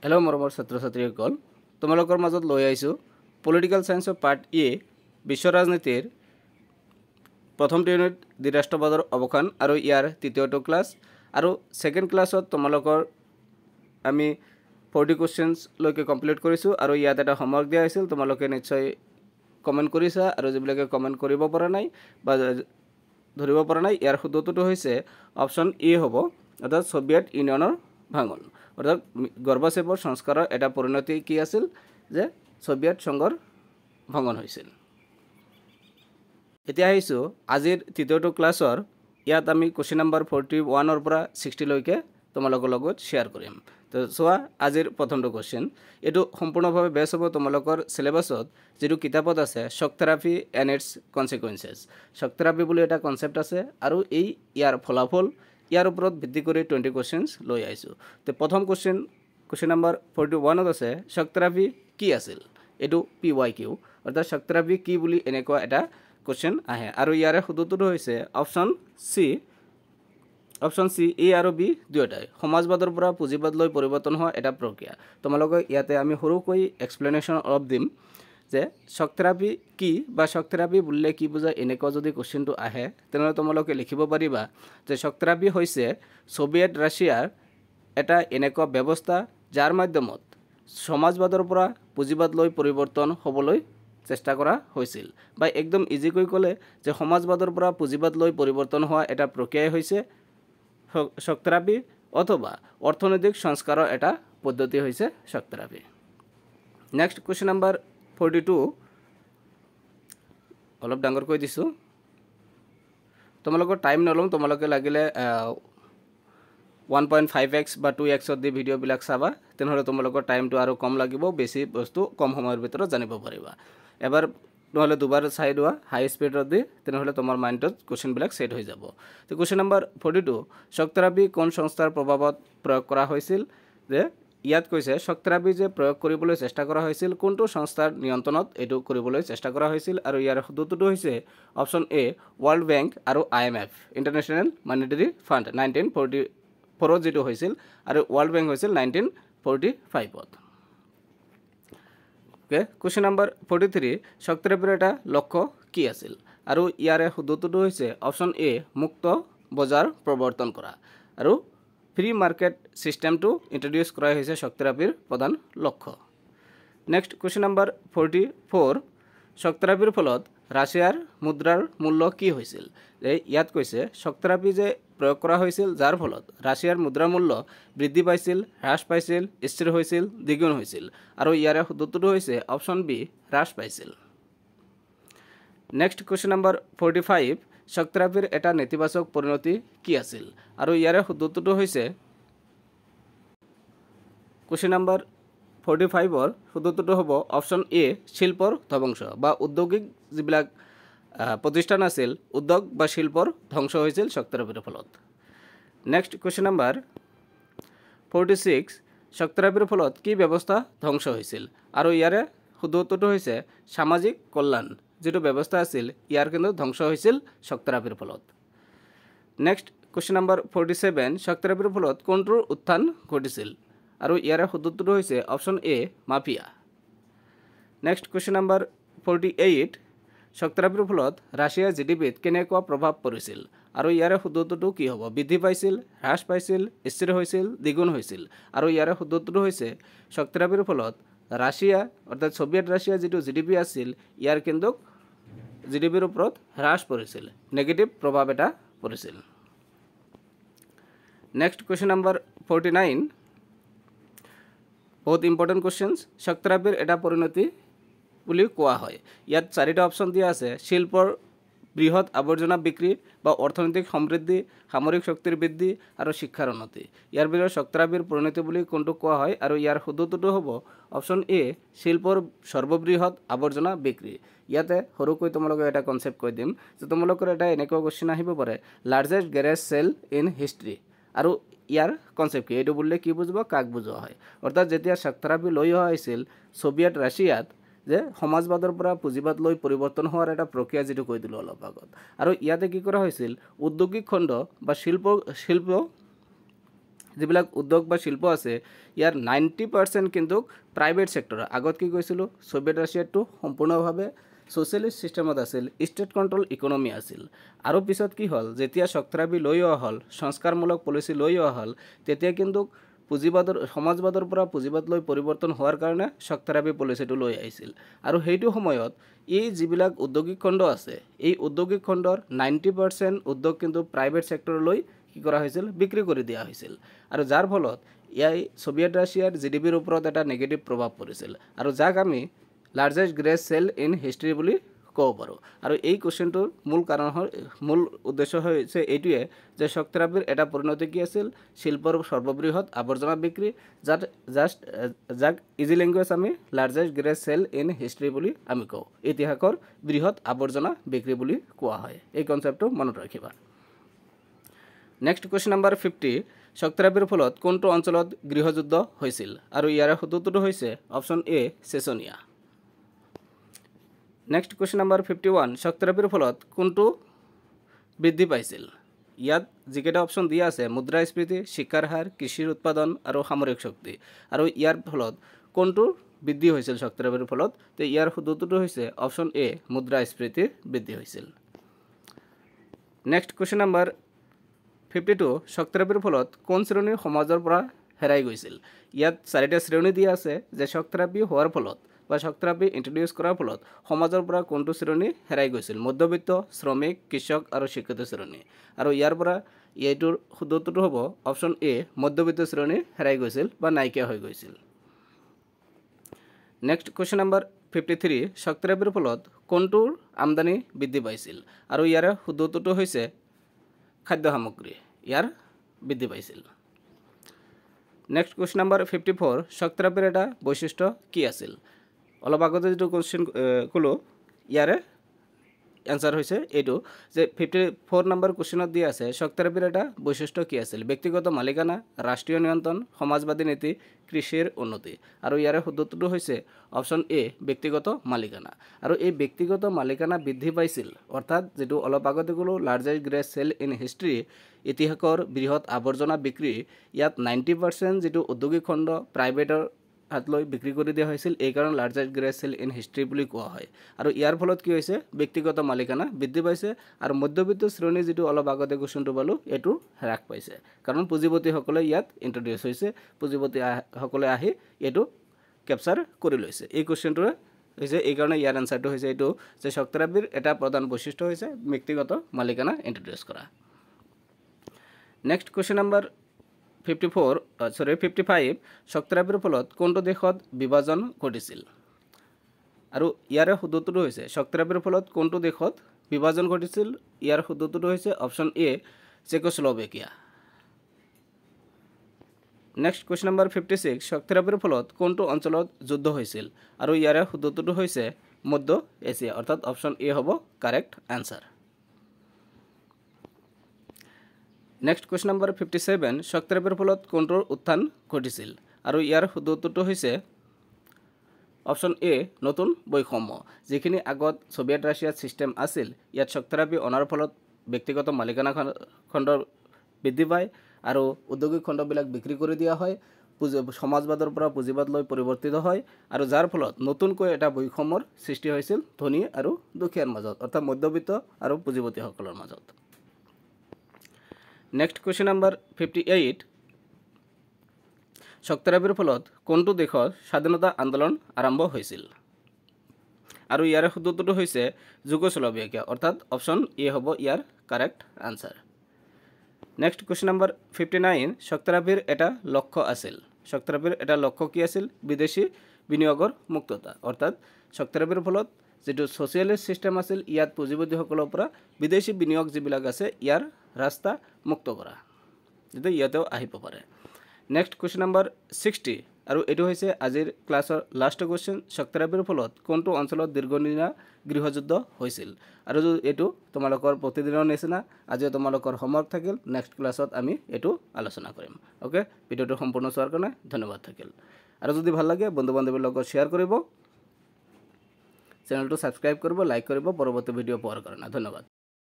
Hello' মৰমৰ ছাত্ৰ ছাত্ৰীসকল, তোমালোকৰ মাজত লৈ আহিছোঁ পলিটিকেল ছায়েন্সৰ পাৰ্ট এ বিশ্ব ৰাজনীতিৰ প্ৰথমটো ইউনিট দ্বিৰাষ্ট্ৰবাদৰ অৱসান আৰু ইয়াৰ তৃতীয়টো ক্লাছ। আৰু ছেকেণ্ড ক্লাছত তোমালোকৰ আমি 40 কুৱেশ্যনছলৈকে কমপ্লিট কৰিছোঁ আৰু ইয়াত এটা হোমৱৰ্ক দিয়া হৈছিল। তোমালোকে নিশ্চয় কমেণ্ট কৰিছা আৰু যিবিলাকে কমেণ্ট কৰিব পৰা নাই বা ধৰিব পৰা নাই, ইয়াৰ শুদ্ধটো হৈছে অপশ্যন এ হ'ব, অৰ্থাৎ ছোভিয়েট ইউনিয়নৰ ভাঙন। অৰ্থাৎ গৰ্বাচেভৰ সংস্কাৰৰ এটা পৰিণতি কি আছিল যে ছোভিয়েট সংঘৰ ভংগন হৈছিল। এতিয়া আহিছোঁ আজিৰ তৃতীয়টো ক্লাছৰ। ইয়াত আমি কুৱেশ্যন নম্বৰ 41 পৰা 60লৈকে তোমালোকৰ লগত শ্বেয়াৰ কৰিম। তো চোৱা আজিৰ প্ৰথমটো কুৱেশ্যন, এইটো সম্পূৰ্ণভাৱে বেছ হ'ব তোমালোকৰ চিলেবাছত যিটো কিতাপত আছে shock therapy and its consequences. Shock therapy বুলি এটা কনচেপ্ট আছে আৰু ইয়াৰ ফলাফল ইয়াৰ ওপৰত ভিত্তি কৰি 20 কুৱেশ্যনছ লৈ আহিছোঁ। তো প্ৰথম কুৱেশ্যন নম্বৰ 41ত আছে শ্বক থেৰাপি কি আছিল। এইটো PYQ, অৰ্থাৎ শ্বক থেৰাপি কি বুলি এনেকুৱা এটা কুৱেশ্যন আহে আৰু ইয়াৰে শুদ্ধটো হৈছে অপশ্যন চি এ আৰু বি দুয়োটাই। সমাজবাদৰ পৰা পুঁজিবাদলৈ পৰিৱৰ্তন হোৱা এটা প্ৰক্ৰিয়া। তোমালোকক ইয়াতে আমি সৰুকৈ এক্সপ্লেনেশ্যন অলপ দিম যে শ্বক থেৰাপি কি বা শ্বক থেৰাপি বুলিলে কি বুজায়। এনেকুৱা যদি কুৱেশ্যনটো আহে তেনেহ'লে তোমালোকে লিখিব পাৰিবা যে শ্বক থেৰাপি হৈছে ছোভিয়েট ৰাছিয়াৰ এটা এনেকুৱা ব্যৱস্থা যাৰ মাধ্যমত সমাজবাদৰ পৰা পুঁজিবাদলৈ পৰিৱৰ্তন হ'বলৈ চেষ্টা কৰা হৈছিল। বা একদম ইজিকৈ ক'লে যে সমাজবাদৰ পৰা পুঁজিবাদলৈ পৰিৱৰ্তন হোৱা এটা প্ৰক্ৰিয়াই হৈছে শ্বক থেৰাপি, অথবা অৰ্থনৈতিক সংস্কাৰৰ এটা পদ্ধতি হৈছে shock therapy. Next question number 42, অলপ ডাঙৰকৈ দিছোঁ, তোমালোকৰ টাইম নলওঁ। তোমালোকে লাগিলে 1.5x বা 2x দি ভিডিঅ'বিলাক চাবা, তেনেহ'লে তোমালোকৰ টাইমটো আৰু কম লাগিব, বেছি বস্তু কম সময়ৰ ভিতৰত জানিব পাৰিবা। এবাৰ নহ'লে দুবাৰ চাই লোৱা হাই স্পীডত দি, তেনেহ'লে তোমাৰ মাইণ্ডত কুৱেশ্যনবিলাক ছেট হৈ যাব। তো কুৱেশ্যন নম্বৰ 42, শ্বক থেৰাপি কোন সংস্থাৰ প্ৰভাৱত প্ৰয়োগ কৰা হৈছিল। যে ইয়াত কৈছে শ্বক থেৰাপি যে প্ৰয়োগ কৰিবলৈ চেষ্টা কৰা হৈছিল কোনটো সংস্থাৰ নিয়ন্ত্ৰণত এইটো কৰিবলৈ চেষ্টা কৰা হৈছিল। আৰু ইয়াৰ শুদ্ধটো হৈছে অপশ্যন এ ৱৰ্ল্ড বেংক আৰু IMF, ইণ্টাৰনেশ্যনেল মনিটাৰী ফাণ্ড 1944 যিটো হৈছিল, আৰু ৱৰ্ল্ড বেংক হৈছিল 1945। অ'কে, কুৱেশ্যন নম্বৰ 43, শ্বক থেৰাপিৰ এটা লক্ষ্য কি আছিল। আৰু ইয়াৰে শুদ্ধটো হৈছে অপশ্যন এ মুক্ত বজাৰ প্ৰৱৰ্তন কৰা। আৰু ফ্ৰী মাৰ্কেট ছিষ্টেমটো ইণ্ট্ৰডিউচ কৰাই হৈছে শ্বক থেৰাপিৰ প্ৰধান লক্ষ্য। নেক্সট কুৱেশ্যন নম্বৰ 44, শ্বক থেৰাপিৰ ফলত ৰাছিয়াৰ মুদ্ৰাৰ মূল্য কি হৈছিল। ইয়াত কৈছে শ্বক থেৰাপি যে প্ৰয়োগ কৰা হৈছিল যাৰ ফলত ৰাছিয়াৰ মুদ্ৰাৰ মূল্য বৃদ্ধি পাইছিল, হ্ৰাস পাইছিল, স্থিৰ হৈছিল, দ্বিগুণ হৈছিল। আৰু ইয়াৰে শুদ্ধটো হৈছে অপশ্যন বি হ্ৰাস পাইছিল। নেক্সট কুৱেশ্যন নম্বৰ 45, শ্বক থেৰাপিৰ এটা নেতিবাচক পৰিণতি কি আছিল। আৰু ইয়াৰে শুদ্ধটো হৈছে কুৱেশ্যন নম্বৰ 45ৰ শুদ্ধটো হ'ব অপশ্যন এ শিল্পৰ ধ্বংস বা ঔদ্যোগিক যিবিলাক প্ৰতিষ্ঠান আছিল, উদ্যোগ বা শিল্পৰ ধ্বংস হৈছিল শ্বক থেৰাপিৰ ফলত। নেক্সট কুৱেশ্যন নম্বৰ 46, শ্বক থেৰাপিৰ ফলত কি ব্যৱস্থা ধ্বংস হৈছিল। আৰু ইয়াৰে শুদ্ধটো হৈছে সামাজিক কল্যাণ যিটো ব্যৱস্থা আছিল, ইয়াৰ কিন্তু ধ্বংস হৈছিল শ্বক থেৰাপিৰ ফলত। নেক্সট কুৱেশ্যন নম্বৰ 47, শ্বক থেৰাপিৰ ফলত কোনটোৰ উত্থান ঘটিছিল। আৰু ইয়াৰে শুদ্ধটো হৈছে option A mafia. Next question number 48, shock থেৰাপিৰ ফলত ৰাছিয়াৰ GDPত কেনেকুৱা প্ৰভাৱ পৰিছিল। আৰু ইয়াৰে শুদ্ধটো কি হ'ব, বৃদ্ধি পাইছিল, হ্ৰাস পাইছিল, স্থিৰ হৈছিল, দ্বিগুণ হৈছিল। আৰু ইয়াৰে শুদ্ধটো হৈছে শ্বক থেৰাপিৰ ফলত ৰাছিয়া অৰ্থাৎ ছোভিয়েট ৰাছিয়াৰ যিটো GDP আছিল, ইয়াৰ কিন্তু GDPৰ ওপৰত হ্ৰাস পৰিছিল, নেগেটিভ প্ৰভাৱ এটা পৰিছিল। নেক্সট কুৱেশ্যন নম্বৰ 49, বহুত ইম্পৰ্টেণ্ট কুৱেশ্যনছ, শ্বক থেৰাপিৰ এটা পৰিণতি বুলি কোৱা হয়। ইয়াত 4টা অপশ্যন দিয়া আছে, শিল্পৰ বৃহৎ আৱৰ্জনা বিক্ৰী বা অৰ্থনৈতিক সমৃদ্ধি, সামৰিক শক্তিৰ বৃদ্ধি আৰু শিক্ষাৰ উন্নতি। ইয়াৰ ভিতৰত শ্বক থেৰাপিৰ পৰিণতি বুলি কোনটো কোৱা হয়। আৰু ইয়াৰ শুদ্ধটো হ'ব অপশ্যন এ শিল্পৰ সৰ্ববৃহৎ আৱৰ্জনা বিক্ৰী। ইয়াতে সৰুকৈ তোমালোকে এটা কনচেপ্ট কৈ দিম যে তোমালোকৰ এটা এনেকুৱা কুৱেশ্যন আহিব পাৰে largest garage sale in history. আৰু ইয়াৰ কনচেপ্ট কি, এইটো বুলিলে কি বুজিব, কাক বুজোৱা হয়। অৰ্থাৎ যেতিয়া শ্বক থেৰাপি লৈ অহা হৈছিল ছোভিয়েট ৰাছিয়াত, যে সমাজবাদৰ পৰা পুঁজিবাদলৈ পৰিৱৰ্তন হোৱাৰ এটা প্ৰক্ৰিয়া যিটো কৈ দিলোঁ অলপ আগত। আৰু ইয়াতে কি কৰা হৈছিল, উদ্যোগিক খণ্ড বা শিল্প যিবিলাক উদ্যোগ বা শিল্প আছে ইয়াৰ 90% কিন্তু প্ৰাইভেট ছেক্টৰ আগত কি কৈছিলোঁ সোভিয়েট ৰাছিয়াটো সম্পূৰ্ণভাৱে ছ'চিয়েলিষ্ট ছিষ্টেমত আছিল ষ্টেট কণ্ট্ৰল ইকনমি আছিল আৰু পিছত কি হ'ল যেতিয়া শক্তিৰাবি লৈ অহা হ'ল সংস্কাৰমূলক পলিচি লৈ অহা হ'ল তেতিয়া কিন্তু পুঁজিবাদৰ সমাজবাদৰ পৰা পুঁজিবাদলৈ পৰিৱৰ্তন হোৱাৰ কাৰণে শক্তিৰাবি পলিচিটো লৈ আহিছিল আৰু সেইটো সময়ত এই যিবিলাক ঔদ্যোগিক খণ্ড আছে এই ঔদ্যোগিক খণ্ডৰ 90% উদ্যোগ কিন্তু প্ৰাইভেট ছেক্টৰলৈ কি কৰা হৈছিল বিক্ৰী কৰি দিয়া হৈছিল আৰু যাৰ ফলত ইয়াই সোভিয়েট ৰাছিয়াৰ জিডিপিৰ ওপৰত এটা নেগেটিভ প্ৰভাৱ পৰিছিল আৰু যাক আমি largest garage sale in history বুলি ক'ব পাৰোঁ আৰু এই কুৱেশ্যনটোৰ মূল উদ্দেশ্য হৈছে এইটোৱে যে শক্তিৰাবিৰ এটা পৰিণতি কি আছিল শিল্পৰ সৰ্ববৃহৎ আৱৰ্জনা বিক্ৰী যাক ইজি লেংগুৱেজ আমি largest garage sale in history বুলি আমি কওঁ ইতিহাসৰ বৃহৎ আৱৰ্জনা বিক্ৰী বুলি কোৱা হয় এই কনচেপ্টটো মনত ৰাখিবা নেক্সট কুৱেশ্যন নম্বৰ 50 শক্তিৰাবিৰ ফলত কোনটো অঞ্চলত গৃহযুদ্ধ হৈছিল আৰু ইয়াৰ সূত্ৰটো হৈছে অপশ্যন এ চেচনিয়া নেক্সট কুৱেশ্যন নম্বৰ 51 শক্তিৰাবিৰ ফলত কোনটো বৃদ্ধি পাইছিল ইয়াত যিকেইটা অপশ্যন দিয়া আছে মুদ্ৰাস্ফীতি শিক্ষাৰ হাৰ কৃষিৰ উৎপাদন আৰু সামৰিক শক্তি আৰু ইয়াৰ ফলত কোনটো বৃদ্ধি হৈছিল শক্তিৰাবিৰ ফলত তে ইয়াৰ সূত্ৰটো হৈছে অপশ্যন এ মুদ্ৰাস্ফীতি বৃদ্ধি হৈছিল নেক্সট কুৱেশ্যন নম্বৰ 52 শক্তিৰাবিৰ ফলত কোন শ্ৰেণীৰ সমাজৰ পৰা হেৰাই গৈছিল ইয়াত চাৰিটা শ্ৰেণী দিয়া আছে যে শক্তিৰাবি হোৱাৰ ফলত বা শক্তিৰাবি ইন্ট্ৰডিউস কৰাৰ ফলত সমাজৰ পৰা কোনটো শ্ৰেণী হেৰাই গৈছিল মধ্যবিত্ত শ্ৰমিক কৃষক আৰু শিক্ষিত শ্ৰেণী আৰু ইয়াৰ পৰা এইটোৰ সূত্ৰটো হ'ব অপশ্যন এ মধ্যবিত্ত শ্ৰেণী হেৰাই গৈছিল বা নাইকিয়া হৈ গৈছিল নেক্সট কুৱেশ্যন নম্বৰ 53 শক্তিৰাবিৰ ফলত কোনটোৰ আমদানি বৃদ্ধি পাইছিল আৰু ইয়াৰ সূত্ৰটো হৈছে খাদ্য সামগ্ৰী ইয়াৰ বৃদ্ধি পাইছিল নেক্সট কুৱেশ্যন নম্বৰ 54 শক্তিৰাবিৰ এটা বৈশিষ্ট্য কি আছিল অলপ আগতে যেটো কোৱেশ্যন কলো ইয়াৰে এনসাৰ হৈছে এইটো যে 54 নম্বৰ কোৱেশ্যনত দিয়া আছে শক্তিৰাবিৰ এটা বৈশিষ্ট্য কি আছিল ব্যক্তিগত মালিকানা ৰাষ্ট্ৰীয় নিয়ন্ত্ৰণ সমাজবাদী নীতি কৃষিৰ উন্নতি আৰু ইয়াৰে সূত্ৰটো হৈছে অপশ্যন এ ব্যক্তিগত মালিকানা আৰু এই ব্যক্তিগত মালিকানা বৃদ্ধি পাইছিল অৰ্থাৎ যেটো অলপ আগতে কলো largest garage sale in history ইতিহাসৰ বৃহৎ আৱৰ্জনা বিক্ৰী ইয়াত 90% যেটো ঔদ্যোগিক খণ্ড প্ৰাইভেটৰ হাতলৈ বিক্ৰী কৰি দিয়া হৈছিল এই কাৰণ largest garage sale in history বুলি কোৱা হয় আৰু ইয়াৰ ফলত কি হৈছে ব্যক্তিগত মালিকানা বৃদ্ধি পাইছে আৰু মধ্যবিত্ত শ্ৰেণী যেটো অলপ আগতে কোৱেশ্যনটো পালো এটো হ্ৰাস পাইছে কাৰণ পুঁজিপতি সকলে ইয়াত ইন্ট্ৰডিউস হৈছে পুঁজিপতি সকলে আহি এটো ক্যাপচাৰ কৰি লৈছে এই কোৱেশ্যনটো হৈছে এই কাৰণে ইয়াৰ আনসাৰটো হৈছে এটো যে শক্তিৰাবিৰ এটা প্ৰধান বৈশিষ্ট্য হৈছে ব্যক্তিগত মালিকানা ইন্ট্ৰডিউস কৰা নেক্সট কুৱেশ্যন নম্বৰ 55 শক্তিৰাবিৰ ফলত কোনটো দেশত বিভাজন ঘটিছিল আৰু ইয়াৰ সূত্ৰটো হৈছে শক্তিৰাবিৰ ফলত কোনটো দেশত বিভাজন ঘটিছিল ইয়াৰ সূত্ৰটো হৈছে অপশ্যন এ চেকোস্লোভাকিয়া নেক্সট কুৱেশ্যন নম্বৰ 56 শক্তিৰাবিৰ ফলত কোনটো অঞ্চলত যুদ্ধ হৈছিল আৰু ইয়াৰ সূত্ৰটো হৈছে মধ্য এছিয়া অৰ্থাৎ অপশ্যন এ হ'ব correct answer next question number 57 শক্তিৰাবিৰ ফলত কোনটোৰ উত্থান ঘটিছিল আৰু ইয়াৰ সূত্ৰটো হৈছে অপশ্যন এ নতুন বৈষম্য যিখিনি আগত সোভিয়েট ৰাছিয়াৰ সিস্টেম আছিল ইয়াত শক্তিৰাবি অনাৰ ফলত ব্যক্তিগত মালিকানা খণ্ডৰ বৃদ্ধি পায় আৰু ঔদ্যোগিক খণ্ডবিলাক বিক্ৰী কৰি দিয়া হয় সমাজবাদৰ পৰা পুঁজিবাদলৈ পৰিৱৰ্তিত হয় আৰু যাৰ ফলত নতুনকৈ এটা বৈষম্যৰ সৃষ্টি হৈছিল ধনী আৰু দুখীয়াৰ মাজত অৰ্থাৎ মধ্যবিত্ত আৰু পুঁজিপতিসকলৰ মাজত নেক্সট কুৱেশ্যন নম্বৰ 58 শক্তিৰাবিৰ ফলত কোনটো দেশৰ স্বাধীনতা আন্দোলন আৰম্ভ হৈছিল আৰু ইয়াৰ সূত্ৰটো হৈছে যুগোস্লোভাকিয়া অৰ্থাৎ অপশ্যন এ হ'ব ইয়াৰ correct answer next question number 59 শক্তিৰাবিৰ এটা লক্ষ্য আছিল শক্তিৰাবিৰ এটা লক্ষ্য কি আছিল বিদেশী বিনিয়োগৰ মুক্ততা অৰ্থাৎ শক্তিৰাবিৰ ফলত যেটো সোশিয়েলিষ্ট সিস্টেম আছিল ইয়াত পুঁজিপতিসকলৰ পৰা বিদেশী বিনিয়োগ যিবিলাক আছে ইয়াৰ ৰাস্তা মুক্ত কৰা যেটো ইয়াতেও আহিব পাৰে নেক্সট কুৱেশ্যন নম্বৰ 60 আৰু এটো হৈছে আজিৰ ক্লাছৰ লাষ্ট কুৱেশ্যন শক্তিৰাবিৰ ফলত কোনটো অঞ্চলত দীৰ্ঘদিনীয়া গৃহযুদ্ধ হৈছিল আৰু এটো তোমালোকৰ প্ৰতিদিনৰ নিচিনা আজি তোমালোকৰ হোমৱৰ্ক থাকিল নেক্সট ক্লাছত আমি এটো আলোচনা কৰিম ওকে ভিডিওটো সম্পূৰ্ণ চোৱাৰ কাৰণে ধন্যবাদ থাকিল আৰু যদি ভাল লাগে বন্ধু বান্ধৱীৰ লগত শ্বেয়াৰ কৰিব চেনেলটো সাবস্ক্ৰাইব কৰিব লাইক কৰিব পৰৱৰ্তী ভিডিও পোৱাৰ কাৰণে ধন্যবাদ